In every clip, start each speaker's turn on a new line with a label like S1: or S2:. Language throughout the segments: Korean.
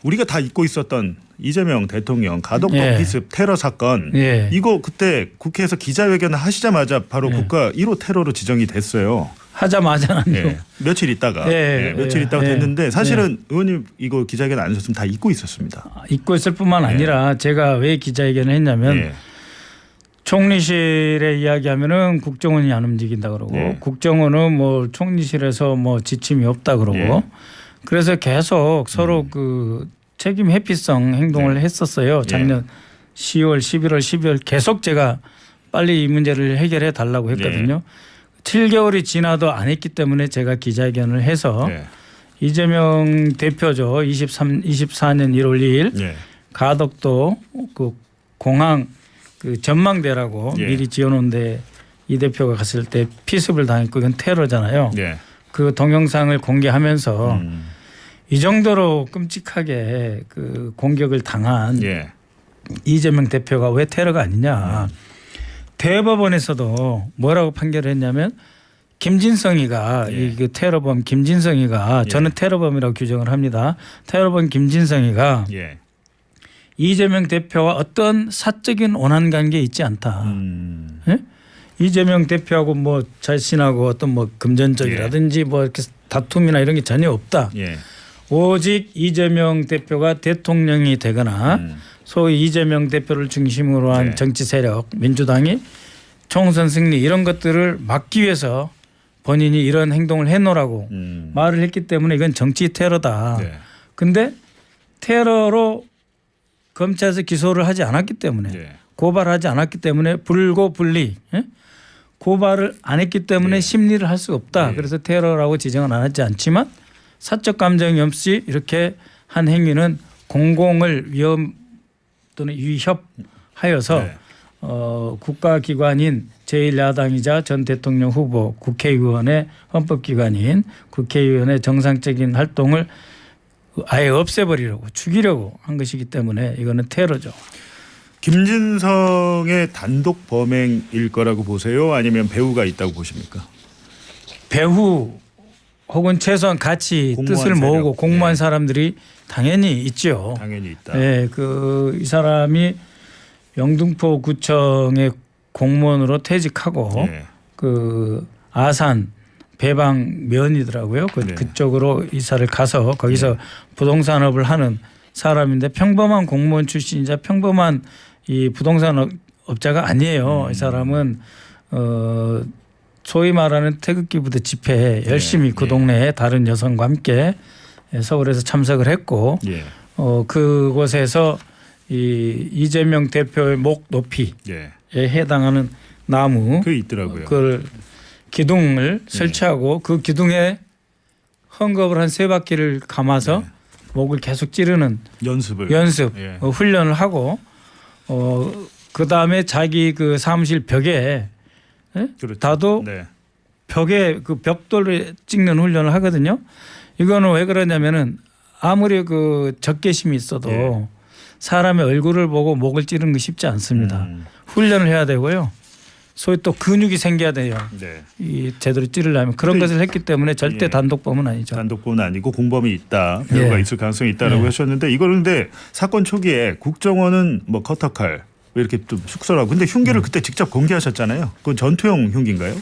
S1: 우리가 다 잊고 있었던 이재명 대통령 가덕도
S2: 예.
S1: 기습 테러 사건
S2: 예.
S1: 이거 그때 국회에서 기자회견을 하시자마자 바로
S2: 예.
S1: 국가 1호 테러로 지정이 됐어요.
S2: 하자마자는요.
S1: 예. 며칠 있다가
S2: 예.
S1: 며칠 있다가
S2: 예.
S1: 됐는데 사실은 의원님 이거 기자회견 안 하셨으면 다 잊고 있었습니다.
S2: 잊고 있을 뿐만 아니라 제가 왜 기자회견을 했냐면
S1: 예.
S2: 총리실에 이야기하면은 국정원이 안 움직인다 그러고
S1: 예.
S2: 국정원은 뭐 총리실에서 뭐 지침이 없다 그러고
S1: 예.
S2: 그래서 계속 서로 그 책임 회피성 행동을 했었어요. 작년 10월, 11월, 12월 계속 제가 빨리 이 문제를 해결해 달라고 했거든요. 7개월이 지나도 안 했기 때문에 제가 기자회견을 해서
S1: 예.
S2: 이재명 대표죠. 24년 1월 2일
S1: 예.
S2: 가덕도 그 공항 그 전망대라고
S1: 예.
S2: 미리 지어놓은데 이 대표가 갔을 때 피습을 당했고 이건 테러잖아요.
S1: 예.
S2: 그 동영상을 공개하면서 이 정도로 끔찍하게 그 공격을 당한
S1: 예.
S2: 이재명 대표가 왜 테러가 아니냐. 대법원에서도 뭐라고 판결을 했냐면 김진성이가
S1: 예.
S2: 이 그 테러범 김진성이가
S1: 예.
S2: 저는 테러범이라고 규정을 합니다. 테러범 김진성이가
S1: 예.
S2: 이재명 대표와 어떤 사적인 원한 관계에 있지 않다. 예? 이재명 대표하고 뭐 자신하고 어떤 뭐 금전적이라든지 뭐 이렇게 다툼이나 이런 게 전혀 없다.
S1: 예.
S2: 오직 이재명 대표가 대통령이 되거나 소위 이재명 대표를 중심으로 한
S1: 네.
S2: 정치 세력 민주당이 총선 승리 이런 것들을 막기 위해서 본인이 이런 행동을 해놓으라고 말을 했기 때문에 이건 정치 테러다.
S1: 네.
S2: 근데 테러로 검찰에서 기소를 하지 않았기 때문에
S1: 네.
S2: 고발하지 않았기 때문에 불고불리 예? 고발을 안 했기 때문에
S1: 네.
S2: 심리를 할 수가 없다.
S1: 네.
S2: 그래서 테러라고 지정은 안 하지 않지만 사적 감정이 없이 이렇게 한 행위는 공공을 위험 또는 위협하여서
S1: 네.
S2: 국가기관인 제1야당이자 전 대통령 후보 국회의원의 헌법기관인 국회의원의 정상적인 활동을 아예 없애버리려고 죽이려고 한 것이기 때문에 이거는 테러죠.
S1: 김진성의 단독 범행일 거라고 보세요? 아니면 배후가 있다고 보십니까?
S2: 배후 혹은 최소한 같이
S1: 공무원
S2: 뜻을
S1: 세력.
S2: 모으고 공무한
S1: 예.
S2: 사람들이 당연히 있죠.
S1: 당연히 있다.
S2: 예, 이 사람이 영등포 구청의 공무원으로 퇴직하고
S1: 예.
S2: 그 아산 배방면이더라고요.
S1: 네.
S2: 그쪽으로 이사를 가서 거기서 부동산업을 하는 사람인데 평범한 공무원 출신이자 평범한 이 부동산 업자가 아니에요. 이 사람은 소위 말하는 태극기 부대 집회에 열심히 그 동네에 다른 여성과 함께 서울에서 참석을 했고
S1: 예.
S2: 그곳에서 이 이재명 대표의 목 높이에
S1: 예.
S2: 해당하는 나무
S1: 그 있더라고요.
S2: 그걸 기둥을 설치하고 그 기둥에 헝겊을 한 3바퀴를 감아서 목을 계속 찌르는
S1: 연습 예.
S2: 훈련을 하고 그 다음에 자기 그 사무실 벽에
S1: 그렇죠.
S2: 다도
S1: 네.
S2: 벽에 그 벽돌을 찍는 훈련을 하거든요. 이거는 왜 그러냐면은 아무리 그 적개심이 있어도
S1: 예.
S2: 사람의 얼굴을 보고 목을 찌르는 게 쉽지 않습니다. 훈련을 해야 되고요. 소위 또 근육이 생겨야 돼요.
S1: 네.
S2: 이 제대로 찌르려면 그런 것을 했기 때문에 절대
S1: 예.
S2: 단독범은 아니죠.
S1: 단독범은 아니고 공범이 있다. 배후가
S2: 예.
S1: 있을 가능성이 있다라고 하셨는데 이걸 근데 사건 초기에 국정원은 뭐 커터칼 이렇게 좀 축소하고 근데 흉기를 그때 직접 공개하셨잖아요. 그건 전투용 흉기인가요?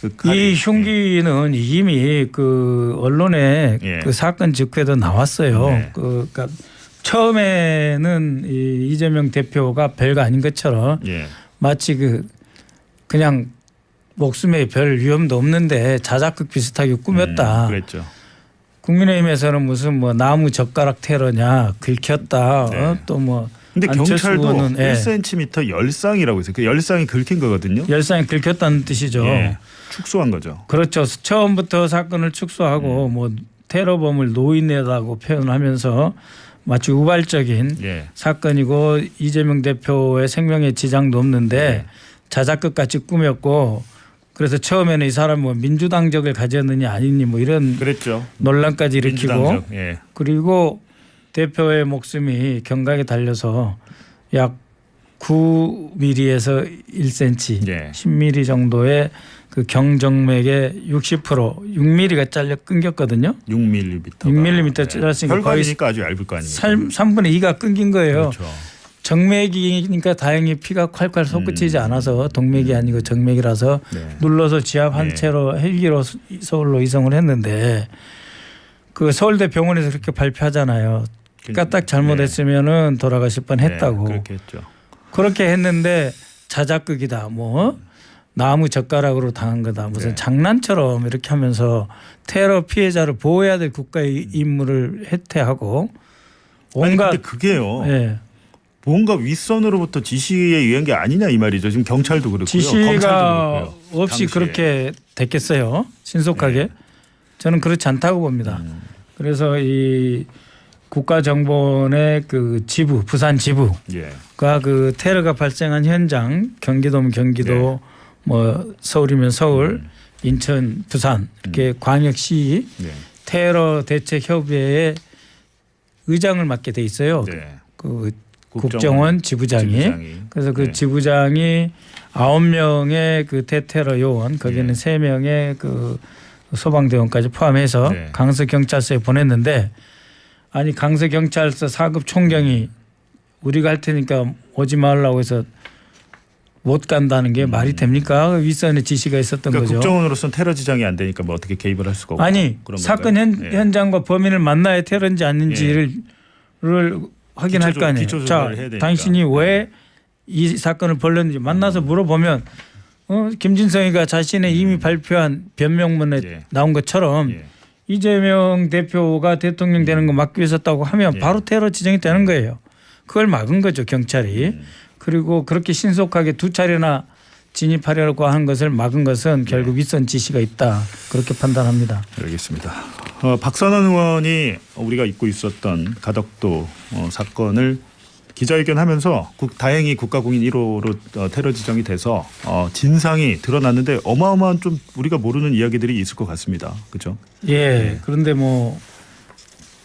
S1: 그 칼이.
S2: 이 흉기는 이미 그 언론에
S1: 예.
S2: 그 사건 직후에도 나왔어요.
S1: 네.
S2: 그러니까 처음에는 이 이재명 대표가 별거 아닌 것처럼
S1: 예.
S2: 마치 그냥 목숨에 별 위험도 없는데 자작극 비슷하게 꾸몄다.
S1: 그랬죠.
S2: 국민의힘에서는 무슨 뭐 나무 젓가락 테러냐 긁혔다.
S1: 네.
S2: 또 뭐
S1: 근데
S2: 안철수
S1: 경찰도
S2: 의원은
S1: 1cm 열상이라고 있어요. 그 열상이 긁힌 거거든요.
S2: 열상이 긁혔다는 뜻이죠.
S1: 예. 축소한 거죠.
S2: 그렇죠. 처음부터 사건을 축소하고 뭐 테러범을 노인네라고 표현하면서 마치 우발적인
S1: 예.
S2: 사건이고 이재명 대표의 생명에 지장도 없는데 자작극 같이 꾸몄고 그래서 처음에는 이 사람 뭐 민주당적을 가졌느냐 아니니 뭐 이런
S1: 그랬죠.
S2: 논란까지 일으키고
S1: 민주당적. 예.
S2: 그리고 대표의 목숨이 경각에 달려서 약 9mm에서 1cm,
S1: 예.
S2: 10mm 정도의 그 경정맥의 60% 6mm가 잘려 끊겼거든요.
S1: 6mm.
S2: 6mm 잘렸으니까 거의
S1: 혈관이니까 아주 얇을 거 아닙니까?
S2: 3분의 2가 끊긴 거예요.
S1: 그렇죠.
S2: 정맥이니까 다행히 피가 콸콸 솟구치지 않아서 동맥이 아니고 정맥이라서
S1: 네.
S2: 눌러서 지압한
S1: 네.
S2: 채로 헬기로 서울로 이송을 했는데 그 서울대 병원에서 그렇게 발표하잖아요. 까딱 잘못했으면은 돌아가실 뻔했다고.
S1: 네, 그렇게 했죠.
S2: 그렇게 했는데 자작극이다. 뭐 나무 젓가락으로 당한 거다. 무슨
S1: 네.
S2: 장난처럼 이렇게 하면서 테러 피해자를 보호해야 될 국가의 임무를 해태하고
S1: 아니
S2: 온갖
S1: 근데 그게요.
S2: 예.
S1: 뭔가 윗선으로부터 지시에 의한 게 아니냐 이 말이죠. 지금 경찰도 그렇고요.
S2: 지시가
S1: 검찰도 그렇고요.
S2: 없이
S1: 당시에.
S2: 그렇게 됐겠어요. 신속하게.
S1: 네.
S2: 저는 그렇지 않다고 봅니다. 그래서 이 국가정보원의 그 지부, 부산 지부가
S1: 예.
S2: 그 테러가 발생한 현장, 경기도면 경기도,
S1: 네.
S2: 뭐 서울이면 서울, 인천, 부산 이렇게 광역시
S1: 네.
S2: 테러 대책 협의회의 의장을 맡게 돼 있어요.
S1: 네.
S2: 그 국정원 지부장이.
S1: 지부장이.
S2: 그래서 그
S1: 네.
S2: 지부장이 9명의 그 대테러 요원 거기는
S1: 네.
S2: 3명의 그 소방대원까지 포함해서
S1: 네.
S2: 강서경찰서에 보냈는데 아니 강서경찰서 4급 총경이 우리가 할 테니까 오지 말라고 해서 못 간다는 게 말이 됩니까? 윗선에 지시가 있었던
S1: 그러니까
S2: 거죠.
S1: 국정원으로서는 테러 지장이 안 되니까 뭐 어떻게 개입을 할 수가 없고.
S2: 아니
S1: 그런
S2: 사건
S1: 건가요? 예.
S2: 현장과 범인을 만나야 테러인지 아닌지를 확인할 거 아니에요.
S1: 기초
S2: 자,
S1: 조사를 해야 되니까.
S2: 당신이 왜 이 사건을 벌였는지 만나서 물어보면 김진성이가 자신의 이미 발표한 변명문에
S1: 예.
S2: 나온 것처럼
S1: 예.
S2: 이재명 대표가 대통령 되는 거 막기 위해서다고 하면
S1: 예.
S2: 바로 테러 지정이 되는 거예요. 그걸 막은 거죠 경찰이. 그리고 그렇게 신속하게 2차례나 진입하려고 한 것을 막은 것은 결국 윗선 지시가 있다 그렇게 판단합니다.
S1: 알겠습니다. 박선원 의원이 우리가 잊고 있었던 가덕도 사건을 기자회견하면서 다행히 국가공인 1호로 테러 지정이 돼서 진상이 드러났는데 어마어마한 좀 우리가 모르는 이야기들이 있을 것 같습니다. 그렇죠?
S2: 예. 그런데 뭐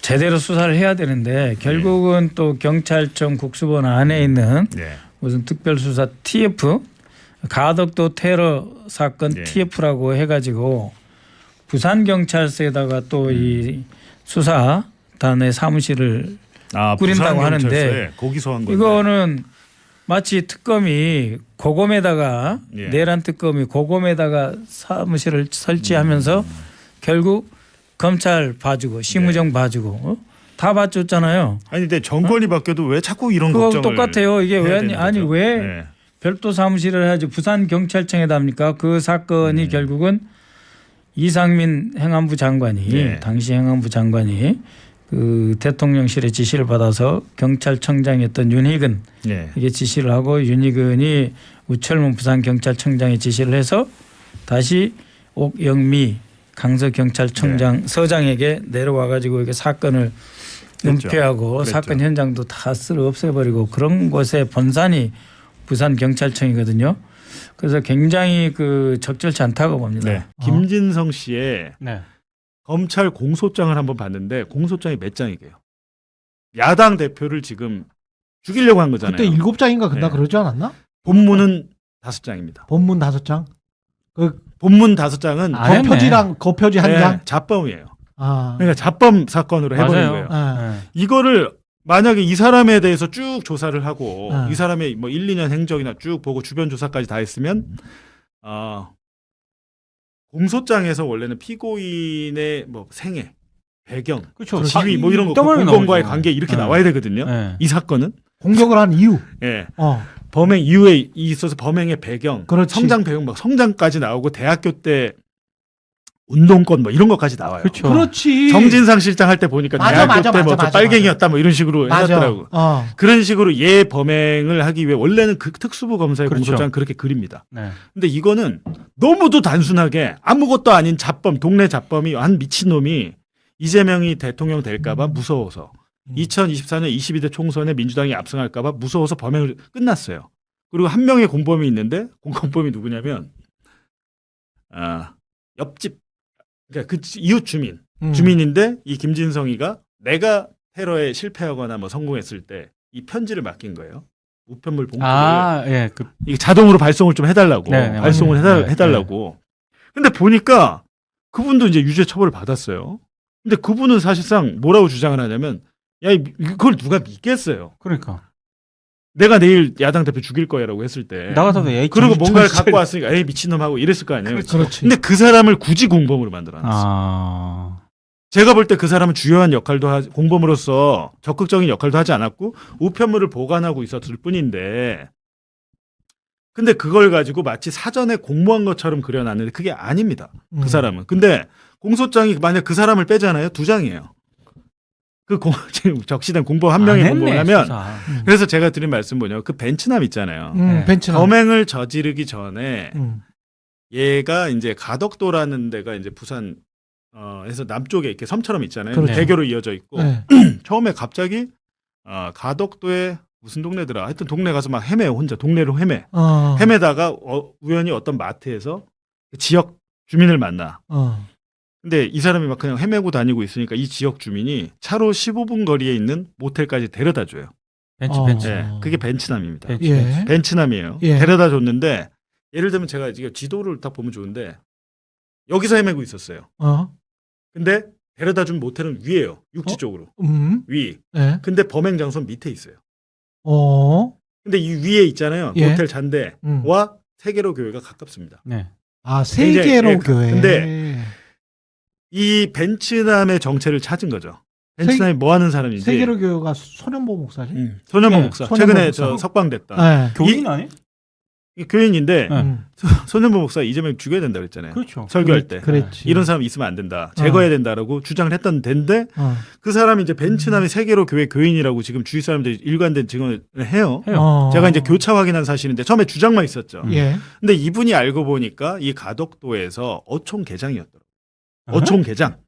S2: 제대로 수사를 해야 되는데 결국은 또 경찰청 국수본 안에 있는
S1: 네.
S2: 무슨 특별수사 TF 가덕도 테러 사건
S1: 네.
S2: TF라고 해가지고 부산경찰서에다가 또 이 수사단의 사무실을 꾸린다고 하는데
S1: 부산경찰서에 거기서 한 건데.
S2: 이거는 마치 특검이 고검에다가
S1: 예.
S2: 내란 특검이 고검에다가 사무실을 설치하면서 결국 검찰 봐주고 심우정 봐주고 다 봐줬잖아요.
S1: 아니 근데 정권이 바뀌어도 왜 자꾸 이런
S2: 그거
S1: 걱정을
S2: 똑같아요. 이게
S1: 해야
S2: 왜
S1: 되는
S2: 아니
S1: 거죠?
S2: 왜
S1: 네.
S2: 별도 사무실을 해야지 부산 경찰청에다 합니까? 그 사건이 결국은 이상민 행안부 장관이
S1: 네.
S2: 당시 행안부 장관이 그 대통령실의 지시를 받아서 경찰청장이었던 윤희근
S1: 네.
S2: 이게 지시를 하고 윤희근이 우철문 부산경찰청장에 지시를 해서 다시 옥영미 강서경찰청장 서장에게 내려와 가지고 이렇게 사건을
S1: 그랬죠.
S2: 은폐하고
S1: 그랬죠.
S2: 사건 현장도 다 쓸어 없애버리고 그런 곳의 본산이 부산경찰청이거든요. 그래서 굉장히 그 적절치 않다고 봅니다.
S1: 네. 김진성 씨의
S2: 네.
S1: 검찰 공소장을 한번 봤는데 공소장이 몇 장이게요? 야당 대표를 지금 죽이려고 한 거잖아요.
S3: 그때 7장인가
S1: 네.
S3: 그러지 않았나?
S1: 본문은 5장입니다.
S3: 본문 5장. 그
S1: 본문 5장은
S2: 안 했네.
S3: 거표지랑 거표지 한 장.
S1: 자범이에요.
S3: 아.
S1: 그러니까 자범 사건으로 해버린
S2: 맞아요.
S1: 거예요.
S3: 아.
S1: 이거를 만약에 이 사람에 대해서 쭉 조사를 하고
S3: 아.
S1: 이 사람의 뭐 1, 2년 행적이나 쭉 보고 주변 조사까지 다 했으면 공소장에서 원래는 피고인의 뭐 생애, 배경,
S3: 그렇죠.
S1: 지위 뭐 이런 거
S2: 떠벌려
S1: 공범과의
S2: 나오죠.
S1: 관계 이렇게
S2: 네.
S1: 나와야 되거든요.
S2: 네.
S1: 이 사건은
S3: 공격을 한 이유.
S1: 예.
S3: 어.
S1: 범행 이후에 있어서 범행의 배경,
S3: 그렇지.
S1: 성장 배경, 막 성장까지 나오고 대학교 때 운동권 뭐 이런 것까지 나와요.
S2: 그렇죠.
S3: 그렇지.
S1: 정진상 실장 할 때 보니까
S3: 맞아,
S1: 대학교
S3: 맞아,
S1: 때 뭐
S3: 맞아,
S1: 빨갱이였다 뭐 이런 식으로
S3: 맞아.
S1: 해놨더라고.
S3: 어.
S1: 그런 식으로 얘 범행을 하기 위해 원래는 그 특수부 검사의
S2: 그렇죠.
S1: 공소장 그렇게 그립니다.
S2: 네.
S1: 근데 이거는 너무도 단순하게 아무것도 아닌 잡범, 동네 잡범이 한 미친놈이 이재명이 대통령 될까봐 무서워서 2024년 22대 총선에 민주당이 압승할까봐 무서워서 범행을 끝났어요. 그리고 한 명의 공범이 있는데 공범이 누구냐면 옆집 그러니까 그 이웃 주민인데 이 김진성이가 내가 테러에 실패하거나 뭐 성공했을 때 이 편지를 맡긴 거예요. 우편물 봉투를
S2: 예.
S1: 이게 자동으로 발송을 좀 해달라고
S2: 네, 네,
S1: 발송을
S2: 맞아요.
S1: 해달라고 근데 보니까 그분도 이제 유죄 처벌을 받았어요. 근데 그분은 사실상 뭐라고 주장을 하냐면 야, 그걸 누가 믿겠어요.
S4: 그러니까
S1: 내가 내일 야당 대표 죽일 거야라고 했을 때.
S4: 나가서 왜
S1: 그리고 뭔가를 갖고 왔으니까 에이 미친놈하고 이랬을 거 아니에요.
S3: 그렇지.
S1: 근데 그 사람을 굳이 공범으로 만들어놨어요.
S4: 아
S1: 제가 볼 때 그 사람은 주요한 역할도 공범으로서 적극적인 역할도 하지 않았고 우편물을 보관하고 있었을 뿐인데 근데 그걸 가지고 마치 사전에 공모한 것처럼 그려놨는데 그게 아닙니다. 그 사람은. 근데 공소장이 만약 그 사람을 빼잖아요. 2장이에요. 지금 적시된 공범 한 명이 공범을 하면 그래서 제가 드린 말씀 뭐냐면 그 벤츠남 있잖아요.
S4: 네.
S3: 벤츠남.
S1: 범행을 저지르기 전에
S3: 음.
S1: 얘가 이제 가덕도라는 데가 이제 부산 해서 남쪽에 이렇게 섬처럼 있잖아요.
S3: 그렇죠.
S1: 대교로 이어져 있고
S3: 네.
S1: 처음에 갑자기 가덕도에 무슨 동네더라. 하여튼 동네 가서 막 헤매요. 혼자 동네로 헤매. 헤매다가 우연히 어떤 마트에서 지역 주민을 만나. 근데 이 사람이 막 그냥 헤매고 다니고 있으니까 이 지역 주민이 차로 15분 거리에 있는 모텔까지 데려다 줘요.
S4: 벤츠
S1: 예, 그게 벤츠남입니다.
S4: 벤츠,
S3: 예.
S4: 벤츠.
S1: 벤츠남이에요.
S3: 예.
S1: 데려다 줬는데 예를 들면 제가 지금 지도를 딱 보면 좋은데 여기서 헤매고 있었어요. 근데 데려다 준 모텔은 위에요. 육지 쪽으로. 위.
S3: 예.
S1: 근데 범행 장소는 밑에 있어요. 근데 이 위에 있잖아요.
S3: 예.
S1: 모텔 잔대와 세계로 교회가 가깝습니다.
S4: 네.
S3: 아, 세계로
S1: 굉장히,
S3: 교회.
S1: 근데 이 벤츠남의 정체를 찾은 거죠. 벤츠남이 뭐 하는 사람인지.
S3: 세계로 교회가 소년보 목사지?
S1: 소년보
S4: 예,
S1: 목사.
S3: 소년보
S1: 최근에
S3: 목사.
S1: 저 석방됐다.
S3: 네.
S4: 교인 아니?
S1: 이 교인인데
S4: 네.
S1: 소년보 목사 이재명 죽여야 된다 그랬잖아요.
S4: 그렇죠.
S1: 설교할 때.
S3: 그랬지.
S1: 이런 사람 있으면 안 된다. 제거해야 된다라고 주장을 했던 데인데
S3: 어.
S1: 그 사람이 이제 벤츠남이 세계로 교회 교인이라고 지금 주위 사람들이 일관된 증언을 해요.
S3: 어.
S1: 제가 이제 교차 확인한 사실인데 처음에 주장만 있었죠.
S3: 예.
S1: 근데 이분이 알고 보니까 이 가덕도에서 어촌 계장이었더라고요. 어촌 계장.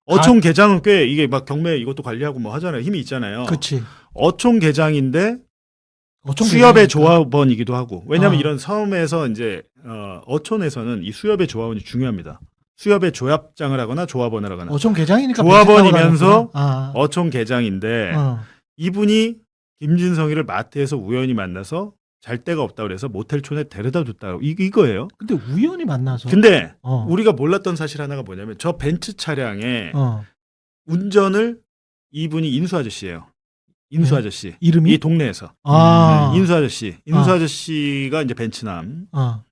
S1: 어촌 계장은 꽤 이게 막 경매 이것도 관리하고 뭐 하잖아요. 힘이 있잖아요.
S3: 그렇지.
S1: 어촌 계장인데
S3: 어촌
S1: 수협의
S3: 계장이니까.
S1: 조합원이기도 하고. 왜냐하면
S3: 어.
S1: 이런 섬에서 이제 어촌에서는 이 수협의 조합원이 중요합니다. 수협의 조합장을 하거나 조합원을 하거나.
S3: 어촌 계장이니까
S1: 조합원이면서
S3: 아.
S1: 어촌 계장인데
S3: 어.
S1: 이분이 김진성이를 마트에서 우연히 만나서 잘 데가 없다 그래서 모텔촌에 데려다 줬다. 이거예요.
S3: 근데 우연히 만나서.
S1: 근데
S3: 어.
S1: 우리가 몰랐던 사실 하나가 뭐냐면 저 벤츠 차량에
S3: 어.
S1: 운전을 이분이 인수 아저씨예요. 인수
S3: 네.
S1: 아저씨.
S3: 이름이
S1: 이 동네에서.
S3: 아.
S1: 인수 아저씨. 인수
S3: 아.
S1: 아저씨가 이제 벤츠남
S3: 어.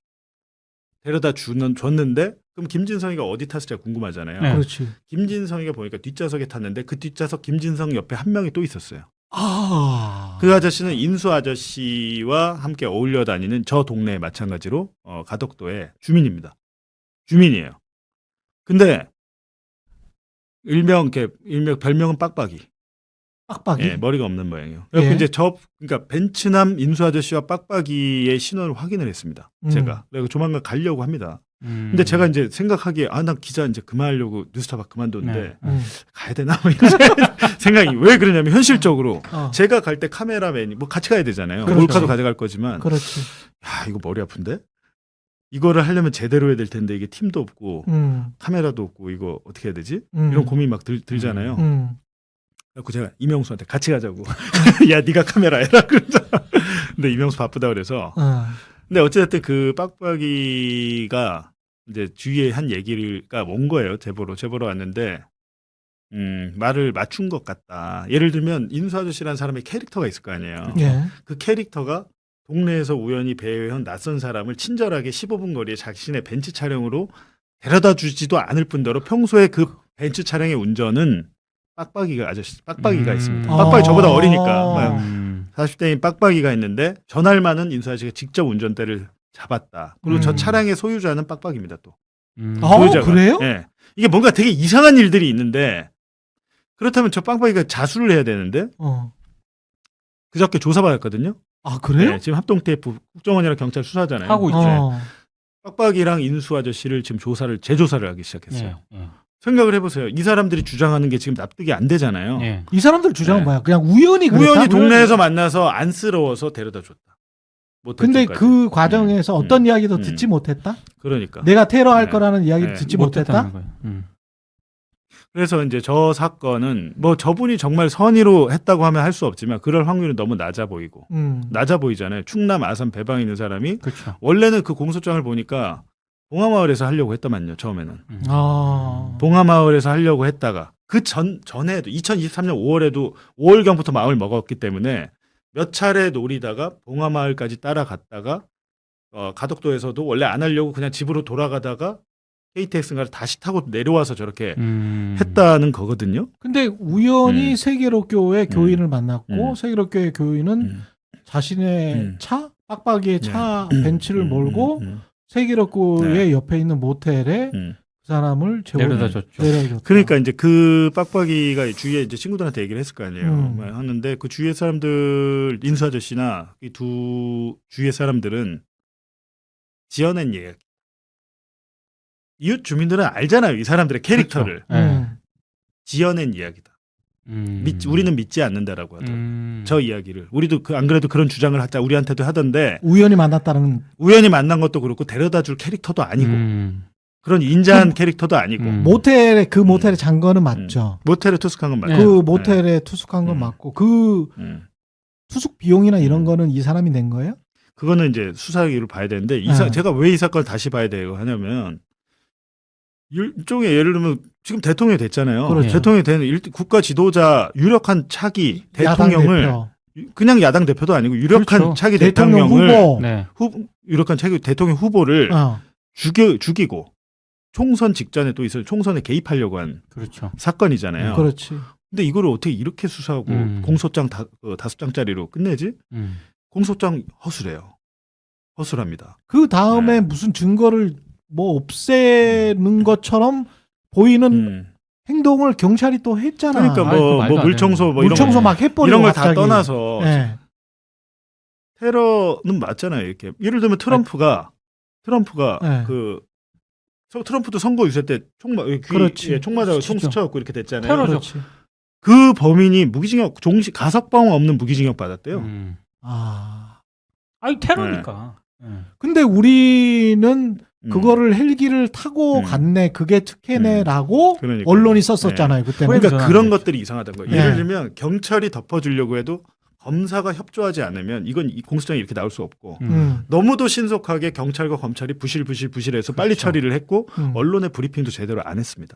S1: 데려다 줬는데 그럼 김진성이가 어디 탔을지 궁금하잖아요.
S4: 네.
S3: 그렇지.
S1: 김진성이가 보니까 뒷좌석에 탔는데 그 뒷좌석 김진성 옆에 한 명이 또 있었어요.
S3: 아.
S1: 그 아저씨는 인수 아저씨와 함께 어울려 다니는 저 동네에 마찬가지로 가덕도의 주민입니다. 주민이에요. 근데 일명 별명은 빡빡이.
S3: 빡빡이.
S1: 예, 머리가 없는 모양이에요. 그래서
S3: 예.
S1: 이제 그러니까 벤츠남 인수 아저씨와 빡빡이의 신원을 확인을 했습니다. 제가. 그래서 조만간 가려고 합니다. 근데 제가 이제 생각하기에 나 기자 이제 그만하려고 뉴스타파 그만뒀는데
S4: 네.
S1: 가야 되나 뭐 이런 생각이 왜 그러냐면 현실적으로
S3: 어.
S1: 제가 갈 때 카메라맨이 뭐 같이 가야 되잖아요.
S3: 그렇죠.
S1: 몰카도 가져갈 거지만
S3: 그렇지.
S1: 야 이거 머리 아픈데 이거를 하려면 제대로 해야 될 텐데 이게 팀도 없고 카메라도 없고 이거 어떻게 해야 되지? 이런 고민 막 들잖아요. 그래서 제가 이명수한테 같이 가자고. 야 네가 카메라 해라 그러자. 근데 이명수 바쁘다 그래서. 근데 어쨌든 그 빡빡이가 이제 주위에 한 얘기가 온 거예요. 제보로 왔는데 말을 맞춘 것 같다. 예를 들면 인수 아저씨라는 사람의 캐릭터가 있을 거 아니에요.
S3: 예.
S1: 그 캐릭터가 동네에서 우연히 배회한 낯선 사람을 친절하게 15분 거리에 자신의 벤츠 차량으로 데려다 주지도 않을 뿐더러 평소에 그 벤츠 차량의 운전은 빡빡이가 있습니다. 빡빡이 저보다 어리니까 40대인 빡빡이가 있는데 전날만은 인수 아저씨가 직접 운전대를 잡았다. 그리고 저 차량의 소유자는 빡빡입니다. 또 소유자가.
S3: 그래요?
S1: 예. 이게 뭔가 되게 이상한 일들이 있는데 그렇다면 저 빡빡이가 자수를 해야 되는데 그저께 조사받았거든요.
S3: 아 그래요?
S1: 네, 지금 합동 TF 국정원이랑 경찰 수사하잖아요.
S4: 하고 있죠.
S1: 빡빡이랑 인수 아저씨를 지금 재조사를 하기 시작했어요.
S4: 예.
S1: 생각을 해보세요. 이 사람들이 주장하는 게 지금 납득이 안 되잖아요.
S4: 예.
S3: 이 사람들 주장은
S1: 네.
S3: 뭐야? 그냥 우연히 그랬다?
S1: 우연히 동네에서 만나서 안쓰러워서 데려다 줬다.
S3: 근데
S1: 모텔촌까지.
S3: 그 과정에서 어떤 이야기도
S1: 음.
S3: 듣지 못했다?
S1: 그러니까.
S3: 내가 테러할
S1: 네.
S3: 거라는 이야기를
S1: 네.
S3: 듣지 못했다?
S4: 못했다는 거예요.
S1: 그래서 이제 저 사건은 뭐 저분이 정말 선의로 했다고 하면 할 수 없지만 그럴 확률은 너무 낮아 보이고 낮아 보이잖아요. 충남 아산 배방에 있는 사람이
S4: 그렇죠.
S1: 원래는 그 공소장을 보니까 봉하마을에서 하려고 했더만요. 처음에는
S3: 아.
S1: 봉하마을에서 하려고 했다가 그 전에도 2023년 5월에도 5월경부터 마음을 먹었기 때문에 몇 차례 노리다가 봉하마을까지 따라갔다가 가덕도에서도 원래 안 하려고 그냥 집으로 돌아가다가 KTX인가를 다시 타고 내려와서 저렇게 했다는 거거든요.
S3: 근데 우연히 세계로교회 교인을 만났고
S1: 음.
S3: 세계로교회 교인은 자신의 차 빡빡이의 차 벤츠를 몰고 세계로교회
S1: 네.
S3: 옆에 있는 모텔에 그 사람을
S4: 내려다 줬죠.
S3: 내려줬다.
S1: 그러니까 이제 그 빡빡이가 주위에 이제 친구들한테 얘기를 했을 거 아니에요.
S3: 음.
S1: 하는데 그 주위의 사람들 인수 아저씨나 이 두 주위의 사람들은 지어낸 얘기. 이웃 주민들은 알잖아요. 이 사람들의 캐릭터를.
S4: 그렇죠. 네.
S1: 지어낸 이야기다. 우리는 믿지 않는다라고 하더라고요. 저 이야기를. 우리도 안 그래도 그런 주장을 하자 우리한테도 하던데
S3: 우연히 만났다는
S1: 우연히 만난 것도 그렇고 데려다 줄 캐릭터도 아니고 그런 인자한 캐릭터도 아니고
S3: 모텔에 그 모텔에 잔 거는 맞죠.
S1: 모텔에 투숙한 건 맞아요.
S3: 그 모텔에 투숙한 건 맞고 그 투숙 비용이나 이런 거는 이 사람이 낸 거예요?
S1: 그거는 이제 수사기를 봐야 되는데
S3: 네.
S1: 제가 왜 이 사건을 다시 봐야 돼요 하냐면 일종의 예를 들면 지금 대통령이 됐잖아요.
S3: 그렇죠.
S1: 대통령이 된 국가 지도자 유력한 차기
S3: 야당
S1: 대통령을
S3: 대표.
S1: 그냥 야당 대표도 아니고 유력한
S4: 그렇죠.
S1: 차기
S3: 대통령
S1: 대통령을
S3: 후보.
S4: 네.
S1: 유력한 차기 대통령 후보를
S3: 어.
S1: 죽이고 총선 직전에 또 있어요. 총선에 개입하려고 한
S4: 그렇죠.
S1: 사건이잖아요.
S3: 그렇지.
S1: 근데 이거를 어떻게 이렇게 수사하고 공소장 5장짜리로 끝내지? 공소장 허술해요. 허술합니다.
S3: 그 다음에
S1: 네.
S3: 무슨 증거를 뭐 없애는 것처럼 보이는 행동을 경찰이 또 했잖아.
S1: 그러니까
S4: 아이, 그거 말도 안
S1: 물청소 뭐
S3: 물청소
S1: 이런
S3: 막 해버리고
S1: 이런 걸 다
S3: 갑자기.
S1: 떠나서
S3: 네.
S1: 테러는 맞잖아요. 이렇게 예를 들면 트럼프가
S3: 네.
S1: 트럼프도 선거 유세 때
S3: 그렇지.
S1: 총 맞아서 총
S4: 그렇죠.
S1: 스쳐갖고 이렇게 됐잖아요.
S4: 테러죠.
S3: 그렇지.
S1: 그 범인이 무기징역 가석방 없는 무기징역 받았대요.
S3: 아.
S4: 아니 테러니까.
S3: 근데 우리는 그거를 헬기를 타고
S1: 음.
S3: 갔네. 그게 특혜네라고
S1: 그러니까.
S3: 언론이 썼었잖아요. 그때는.
S1: 그러니까
S4: 전환
S1: 그런
S4: 거죠.
S1: 것들이 이상하다는 거예요.
S3: 네.
S1: 예를 들면 경찰이 덮어주려고 해도 검사가 협조하지 않으면 이건 이 공소장이 이렇게 나올 수 없고 너무도 신속하게 경찰과 검찰이 부실해서 빨리
S3: 그렇죠.
S1: 처리를 했고
S3: 음.
S1: 언론의 브리핑도 제대로 안 했습니다.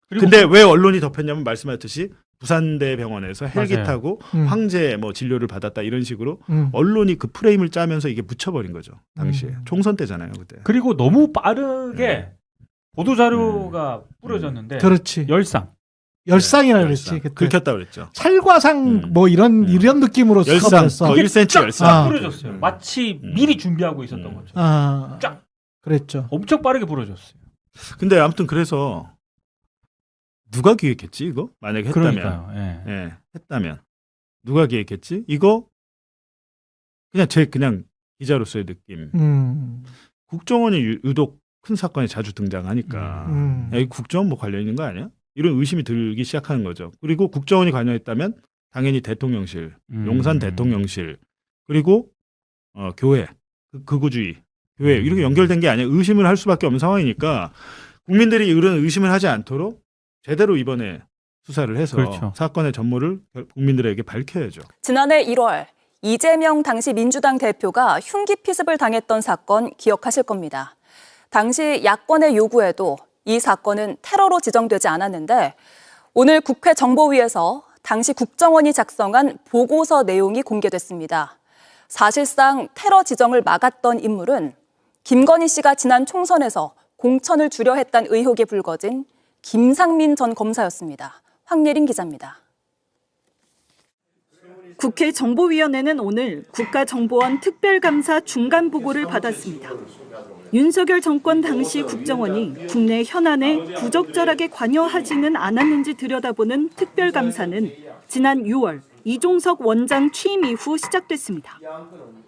S4: 그리고
S1: 근데 왜 언론이 덮였냐면 말씀하셨듯이 부산대병원에서 헬기
S4: 맞아요.
S1: 타고
S3: 음.
S1: 황제 뭐 진료를 받았다 이런 식으로
S3: 음.
S1: 언론이 그 프레임을 짜면서 이게 묻혀버린 거죠. 당시에
S3: 음.
S1: 총선 때잖아요 그때.
S4: 그리고 너무 빠르게 보도 자료가 뿌려졌는데
S3: 그렇지. 열상이라 그랬지. 그때.
S1: 긁혔다 그랬죠.
S3: 찰과상 뭐 이런 느낌으로
S1: 열상
S3: 스쳐버렸어.
S1: 거 1cm 열상.
S3: 아.
S4: 뿌려졌어요. 마치 미리 준비하고 있었던 것처럼.
S3: 아.
S4: 쫙
S3: 그랬죠.
S4: 엄청 빠르게 뿌려졌어요.
S1: 근데 아무튼 그래서 누가 기획했지 이거? 만약에 했다면.
S4: 그러니까요. 예.
S1: 예, 했다면 누가 기획했지? 이거 그냥 제 기자로서의 느낌. 국정원이 유독 큰 사건에 자주 등장하니까 야, 이 국정원 뭐 관련 있는 거 아니야? 이런 의심이 들기 시작하는 거죠. 그리고 국정원이 관여했다면 당연히 대통령실, 용산 대통령실, 그리고 교회, 극우주의 교회 이렇게 연결된 게 아니야. 의심을 할 수밖에 없는 상황이니까 국민들이 이런 의심을 하지 않도록 제대로 이번에 수사를 해서
S4: 그렇죠.
S1: 사건의 전모를 국민들에게 밝혀야죠.
S5: 지난해 1월 이재명 당시 민주당 대표가 흉기 피습을 당했던 사건 기억하실 겁니다. 당시 야권의 요구에도 이 사건은 테러로 지정되지 않았는데 오늘 국회 정보위에서 당시 국정원이 작성한 보고서 내용이 공개됐습니다. 사실상 테러 지정을 막았던 인물은 김건희 씨가 지난 총선에서 공천을 주려 했다는 의혹이 불거진 김상민 전 검사였습니다. 황예린 기자입니다.
S6: 국회 정보위원회는 오늘 국가정보원 특별감사 중간보고를 받았습니다. 윤석열 정권 당시 국정원이 국내 현안에 부적절하게 관여하지는 않았는지 들여다보는 특별감사는 지난 6월 이종석 원장 취임 이후 시작됐습니다.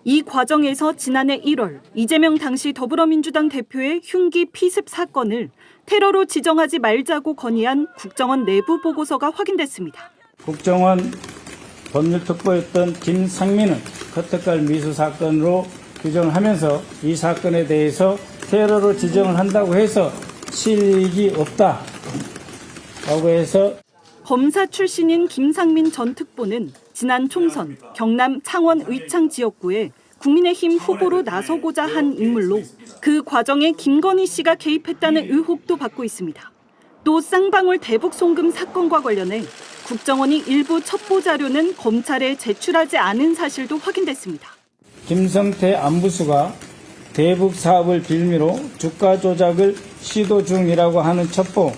S6: 이 과정에서 지난해 1월 이재명 당시 더불어민주당 대표의 흉기 피습 사건을 테러로 지정하지 말자고 건의한 국정원 내부 보고서가 확인됐습니다.
S7: 국정원 법률특보였던 김상민은 커터칼 미수 사건으로 규정을 하면서 이 사건에 대해서 테러로 지정을 한다고 해서 실익이 없다라고 해서
S6: 검사 출신인 김상민 전 특보는 지난 총선 경남 창원 의창 지역구에 국민의힘 후보로 나서고자 한 인물로 그 과정에 김건희 씨가 개입했다는 의혹도 받고 있습니다. 또 쌍방울 대북 송금 사건과 관련해 국정원이 일부 첩보 자료는 검찰에 제출하지 않은 사실도 확인됐습니다.
S7: 김성태 안부수가 대북 사업을 빌미로 주가 조작을 시도 중이라고 하는 첩보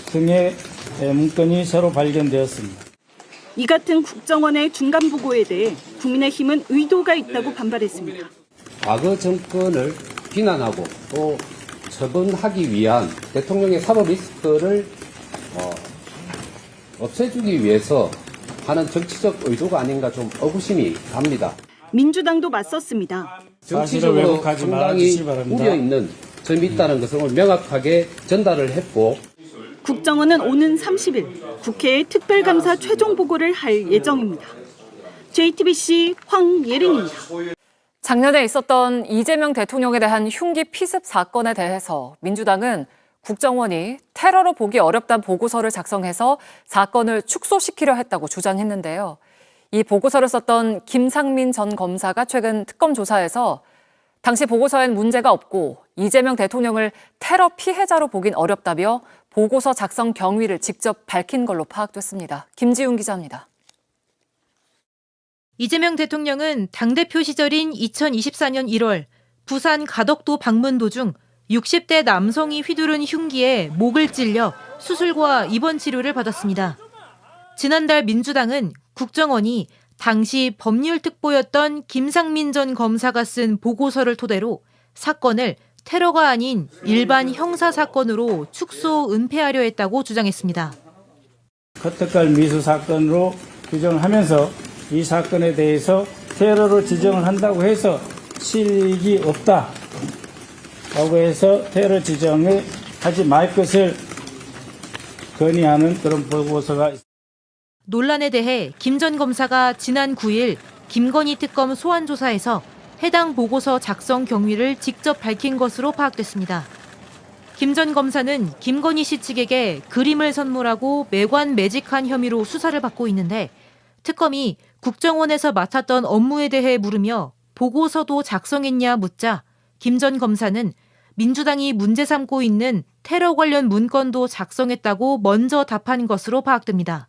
S7: 등의 문건이 새로 발견되었습니다.
S6: 이 같은 국정원의 중간 보고에 대해 국민의힘은 의도가 있다고 반발했습니다.
S8: 과거 정권을 비난하고 또 처분하기 위한 대통령의 사법 리스크를 없애주기 위해서 하는 정치적 의도가 아닌가 좀 의구심이 갑니다.
S6: 민주당도 맞섰습니다.
S7: 사실을
S8: 정치적으로
S7: 왜곡하지
S8: 상당히
S7: 말아주시기 바랍니다.
S8: 우려 있는 점이 있다는 것을 명확하게 전달을 했고
S6: 국정원은 오는 30일 국회에 특별감사 최종 보고를 할 예정입니다. JTBC 황예린입니다.
S5: 작년에 있었던 이재명 대통령에 대한 흉기 피습 사건에 대해서 민주당은 국정원이 테러로 보기 어렵다는 보고서를 작성해서 사건을 축소시키려 했다고 주장했는데요. 이 보고서를 썼던 김상민 전 검사가 최근 특검 조사에서 당시 보고서엔 문제가 없고 이재명 대통령을 테러 피해자로 보긴 어렵다며 보고서 작성 경위를 직접 밝힌 걸로 파악됐습니다. 김지훈 기자입니다.
S9: 이재명 대통령은 당대표 시절인 2024년 1월 부산 가덕도 방문 도중 60대 남성이 휘두른 흉기에 목을 찔려 수술과 입원 치료를 받았습니다. 지난달 민주당은 국정원이 당시 법률특보였던 김상민 전 검사가 쓴 보고서를 토대로 사건을 테러가 아닌 일반 형사사건으로 축소 은폐하려 했다고 주장했습니다.
S7: 커터칼 미수 사건으로 규정하면서 이 사건에 대해서 테러로 지정을 한다고 해서 실익이 없다라고 해서 테러 지정을 하지 말 것을 건의하는 그런 보고서가 있습니다.
S9: 논란에 대해 김 전 검사가 지난 9일 김건희 특검 소환조사에서 해당 보고서 작성 경위를 직접 밝힌 것으로 파악됐습니다. 김 전 검사는 김건희 씨 측에게 그림을 선물하고 매관 매직한 혐의로 수사를 받고 있는데 특검이 국정원에서 맡았던 업무에 대해 물으며 보고서도 작성했냐 묻자 김 전 검사는 민주당이 문제 삼고 있는 테러 관련 문건도 작성했다고 먼저 답한 것으로 파악됩니다.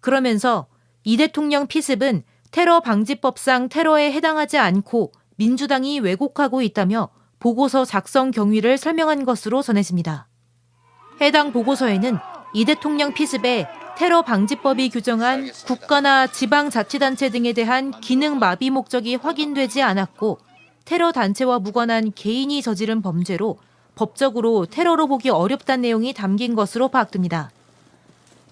S9: 그러면서 이 대통령 피습은 테러 방지법상 테러에 해당하지 않고 민주당이 왜곡하고 있다며 보고서 작성 경위를 설명한 것으로 전해집니다. 해당 보고서에는 이 대통령 피습에 테러 방지법이 규정한 국가나 지방자치단체 등에 대한 기능 마비 목적이 확인되지 않았고 테러 단체와 무관한 개인이 저지른 범죄로 법적으로 테러로 보기 어렵다는 내용이 담긴 것으로 파악됩니다.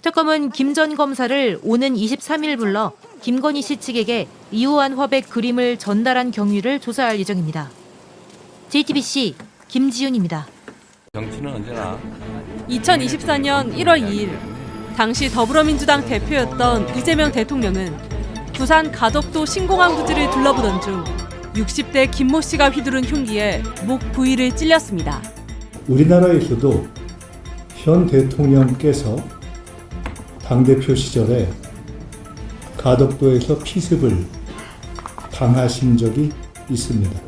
S9: 특검은 김 전 검사를 오는 23일 불러 김건희 씨 측에게 이호한 화백 그림을 전달한 경위를 조사할 예정입니다. JTBC 김지윤입니다.
S10: 정치는 언제나
S11: 2024년 1월 2일 당시 더불어민주당 대표였던 이재명 대통령은 부산 가덕도 신공항 부지를 둘러보던 중 60대 김모 씨가 휘두른 흉기에 목 부위를 찔렸습니다.
S12: 우리나라에서도 현 대통령께서 당대표 시절에 가덕도에서 피습을 당하신 적이 있습니다.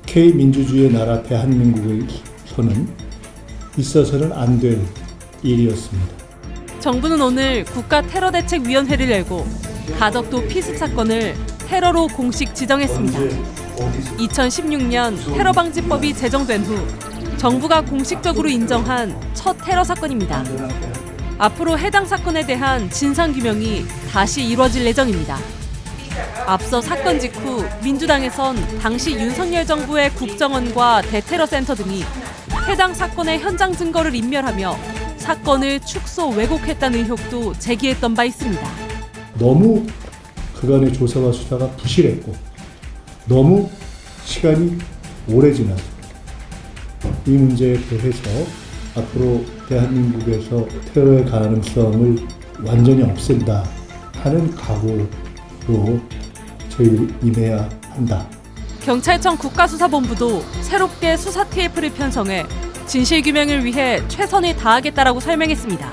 S12: K민주주의의 나라 대한민국에서는 있어서는 안 될 일이었습니다.
S11: 정부는 오늘 국가테러대책위원회를 열고 가덕도 피습 사건을 테러로 공식 지정했습니다. 2016년 테러방지법이 제정된 후 정부가 공식적으로 인정한 첫 테러 사건입니다. 앞으로 해당 사건에 대한 진상규명이 다시 이루어질 예정입니다. 앞서 사건 직후 민주당에선 당시 윤석열 정부의 국정원과 대테러센터 등이 해당 사건의 현장 증거를 인멸하며 사건을 축소 왜곡했다는 의혹도 제기했던 바 있습니다.
S12: 너무 그간의 조사와 수사가 부실했고 너무 시간이 오래 지났습니다. 이 문제에 대해서 앞으로 대한민국에서 테러의 가능성을 완전히 없앤다 하는 각오로 저희 임해야 한다.
S11: 경찰청 국가수사본부도 새롭게 수사 TF를 편성해 진실규명을 위해 최선을 다하겠다라고 설명했습니다.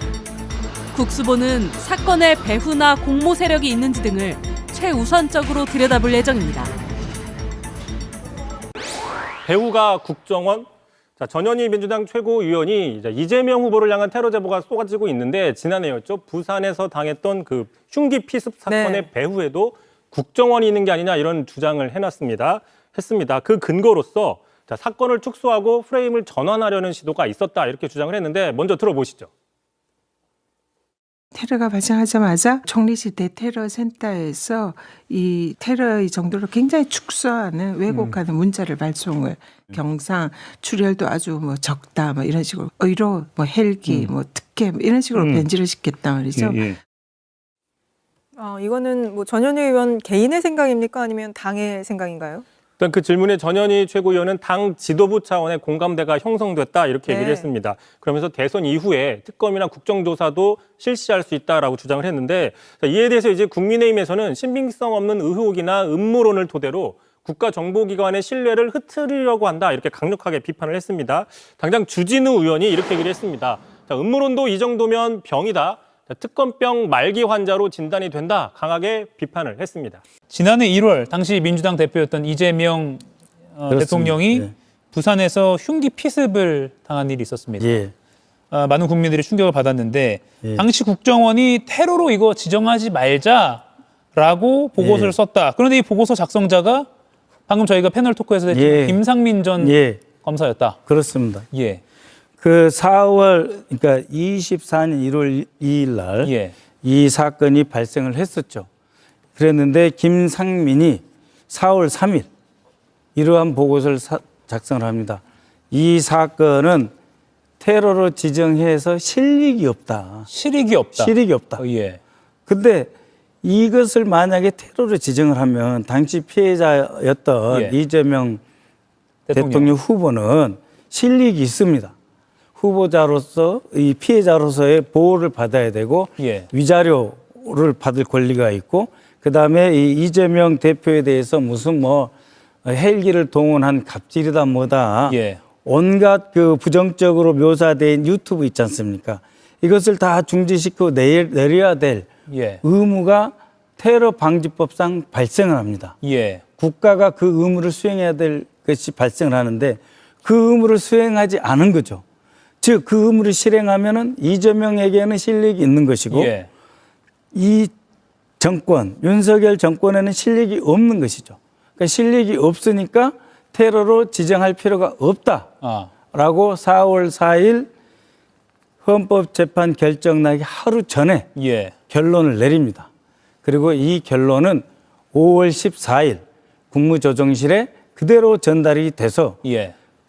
S11: 국수본은 사건의 배후나 공모 세력이 있는지 등을 최우선적으로 들여다볼 예정입니다.
S13: 배우가 국정원. 자, 전현희 민주당 최고위원이 이제 이재명 후보를 향한 테러 제보가 쏟아지고 있는데 지난해였죠. 부산에서 당했던 그 흉기 피습 사건의 배후에도 국정원이 있는 게 아니냐 이런 주장을 했습니다. 그 근거로서 자, 사건을 축소하고 프레임을 전환하려는 시도가 있었다 이렇게 주장을 했는데 먼저 들어보시죠.
S14: 테러가 발생하자마자 총리실 대테러 센터에서 이 테러의 정도를 굉장히 축소하는 왜곡하는 문자를 발송을 경상 출혈도 아주 뭐 적다 뭐 이런 식으로 의로 뭐 헬기 뭐 특혜 뭐 이런 식으로 변질을 시켰단 말이죠.
S15: 이거는 뭐 전현희 의원 개인의 생각입니까? 아니면 당의 생각인가요?
S13: 일단 그 질문에 전현희 최고위원은 당 지도부 차원의 공감대가 형성됐다 이렇게 얘기를 했습니다. 그러면서 대선 이후에 특검이나 국정조사도 실시할 수 있다라고 주장을 했는데 이에 대해서 이제 국민의힘에서는 신빙성 없는 의혹이나 음모론을 토대로 국가정보기관의 신뢰를 흐트리려고 한다 이렇게 강력하게 비판을 했습니다. 당장 주진우 의원이 이렇게 얘기를 했습니다. 자, 음모론도 이 정도면 병이다. 특검병 말기 환자로 진단이 된다. 강하게 비판을 했습니다.
S16: 지난해 1월 당시 민주당 대표였던 이재명 대통령이 부산에서 흉기 피습을 당한 일이 있었습니다. 많은 국민들이 충격을 받았는데 당시 국정원이 테러로 이거 지정하지 말자라고 보고서를 썼다. 그런데 이 보고서 작성자가 방금 저희가 패널 토크에서 했지만 김상민 전 검사였다.
S7: 그렇습니다.
S16: 예.
S7: 그 4월 그러니까 24년 1월 2일 날 이 사건이 발생을 했었죠. 그랬는데 김상민이 4월 3일 이러한 보고서를 작성을 합니다. 이 사건은 테러로 지정해서 실익이 없다.
S16: 실익이 없다.
S7: 실익이 없다. 근데 이것을 만약에 테러로 지정을 하면 당시 피해자였던 이재명 대통령 후보는 실익이 있습니다. 후보자로서 이 피해자로서의 보호를 받아야 되고 위자료를 받을 권리가 있고 그다음에 이 이재명 대표에 대해서 무슨 뭐 헬기를 동원한 갑질이다 뭐다 온갖 그 부정적으로 묘사된 유튜브 있지 않습니까? 이것을 다 중지시키고 내려야 될 의무가 테러 방지법상 발생을 합니다. 국가가 그 의무를 수행해야 될 것이 발생을 하는데 그 의무를 수행하지 않은 거죠. 즉 그 의무를 실행하면은 이재명에게는 실력이 있는 것이고 이 정권 윤석열 정권에는 실력이 없는 것이죠. 그러니까 실력이 없으니까 테러로 지정할 필요가 없다라고 4월 4일 헌법재판 결정 나기 하루 전에 결론을 내립니다. 그리고 이 결론은 5월 14일 국무조정실에 그대로 전달이 돼서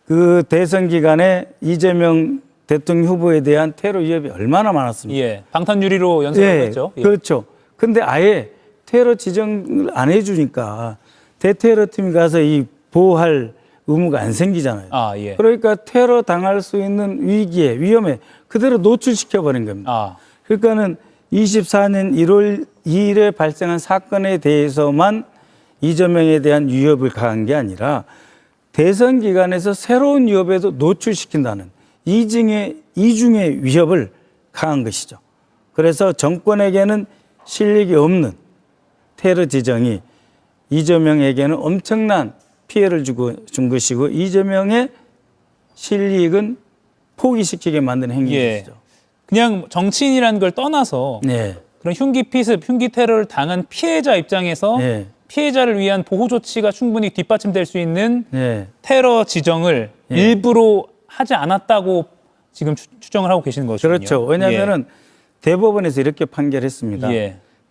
S7: 그 대선 기간에 이재명 대통령 후보에 대한 테러 위협이 얼마나 많았습니까?
S16: 방탄유리로 연설을 했죠.
S7: 그렇죠. 근데 아예 테러 지정을 안 해주니까 대테러팀이 가서 이 보호할 의무가 안 생기잖아요. 그러니까 테러 당할 수 있는 위기에 위험에 그대로 노출시켜버린 겁니다. 그러니까는 24년 1월 2일에 발생한 사건에 대해서만 이재명에 대한 위협을 가한 게 아니라 대선 기간에서 새로운 위협에도 노출시킨다는 이중의 위협을 가한 것이죠. 그래서 정권에게는 실력이 없는 테러 지정이 이재명에게는 엄청난 피해를 준 것이고 이재명의 실익은 포기시키게 만드는 행위죠.
S16: 그냥 정치인이라는 걸 떠나서 그런 흉기 피습, 흉기 테러를 당한 피해자 입장에서 피해자를 위한 보호 조치가 충분히 뒷받침될 수 있는 테러 지정을 일부러 하지 않았다고 지금 추정을 하고 계시는 것이군요.
S7: 그렇죠. 왜냐하면은 대법원에서 이렇게 판결했습니다.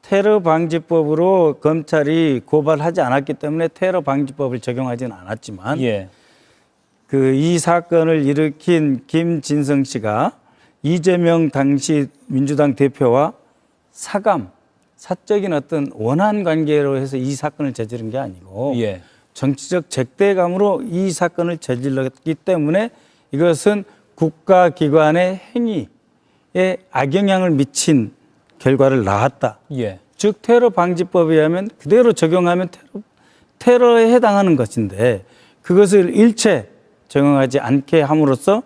S7: 테러 방지법으로 검찰이 고발하지 않았기 때문에 테러 방지법을 적용하지는 않았지만 그 이 사건을 일으킨 김진성 씨가 이재명 당시 민주당 대표와 사적인 어떤 원한 관계로 해서 이 사건을 저지른 게 아니고 정치적 적대감으로 이 사건을 저질렀기 때문에 이것은 국가기관의 행위에 악영향을 미친 결과를 낳았다. 즉 테러 방지법에 의하면 그대로 적용하면 테러에 해당하는 것인데 그것을 일체 적용하지 않게 함으로써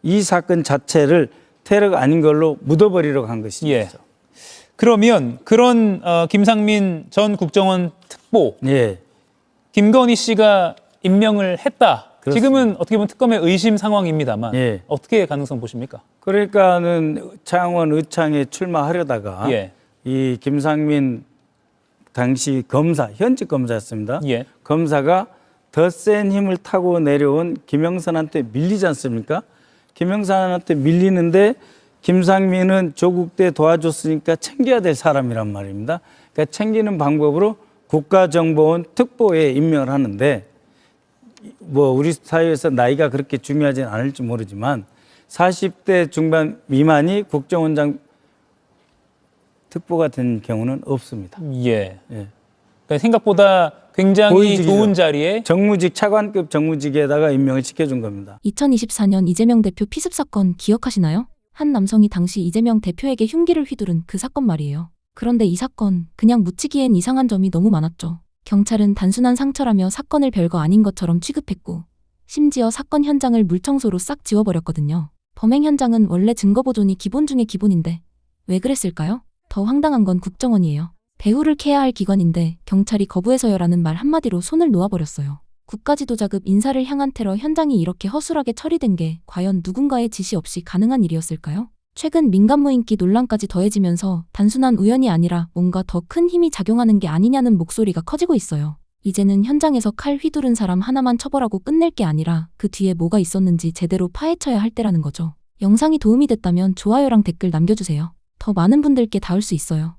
S7: 이 사건 자체를 테러가 아닌 걸로 묻어버리려고 한 것이죠.
S16: 그러면 그런 김상민 전 국정원 특보 김건희 씨가 임명을 했다. 지금은 어떻게 보면 특검의 의심 상황입니다만
S7: 예.
S16: 어떻게 가능성 보십니까?
S7: 그러니까는 창원 의창에 출마하려다가
S16: 예.
S7: 이 김상민 당시 검사, 현직 검사였습니다.
S16: 예.
S7: 검사가 더 센 힘을 타고 내려온 김영선한테 밀리지 않습니까? 김영선한테 밀리는데 김상민은 조국 때 도와줬으니까 챙겨야 될 사람이란 말입니다. 그러니까 챙기는 방법으로 국가정보원 특보에 임명을 하는데 뭐 우리 사회에서 나이가 그렇게 중요하지는 않을지 모르지만 40대 중반 미만이 국정원장 특보가 된 경우는 없습니다.
S16: 예.
S7: 예.
S16: 그러니까 생각보다 굉장히
S7: 고위직이죠.
S16: 좋은 자리에
S7: 정무직 차관급 정무직에다가 임명을 시켜준 겁니다.
S17: 2024년 이재명 대표 피습 사건 기억하시나요? 한 남성이 당시 이재명 대표에게 흉기를 휘두른 그 사건 말이에요. 그런데 이 사건 그냥 묻히기엔 이상한 점이 너무 많았죠. 경찰은 단순한 상처라며 사건을 별거 아닌 것처럼 취급했고 심지어 사건 현장을 물청소로 싹 지워버렸거든요. 범행 현장은 원래 증거 보존이 기본 중에 기본인데 왜 그랬을까요? 더 황당한 건 국정원이에요. 배후를 캐야 할 기관인데 경찰이 거부해서요라는 말 한마디로 손을 놓아버렸어요. 국가지도자급 인사를 향한 테러 현장이 이렇게 허술하게 처리된 게 과연 누군가의 지시 없이 가능한 일이었을까요? 최근 민간무인기 논란까지 더해지면서 단순한 우연이 아니라 뭔가 더 큰 힘이 작용하는 게 아니냐는 목소리가 커지고 있어요. 이제는 현장에서 칼 휘두른 사람 하나만 처벌하고 끝낼 게 아니라 그 뒤에 뭐가 있었는지 제대로 파헤쳐야 할 때라는 거죠. 영상이 도움이 됐다면 좋아요랑 댓글 남겨주세요. 더 많은 분들께 닿을 수 있어요.